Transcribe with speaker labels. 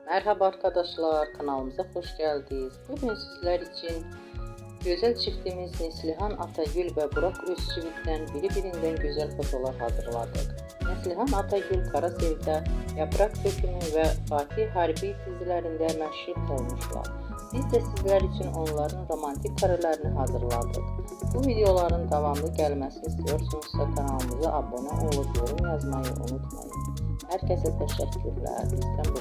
Speaker 1: Merhaba arkadaşlar, kanalımıza hoş geldiniz. Bugün sizler için güzel çiftimiz Neslihan Atagül ve Burak Özçivit'ten birbirinden güzel fotolar hazırladık. Neslihan Atagül Karasev'de, Yaprak Dökümü ve Fatih Harbi dizilerinde meşhur olmuşlar. Biz de sizler için onların romantik karelerini hazırladık. Bu videoların devamlı gelmesini istiyorsanız kanalımıza abone olup yorum yazmayı unutmayın. Herkese teşekkürler. Bizden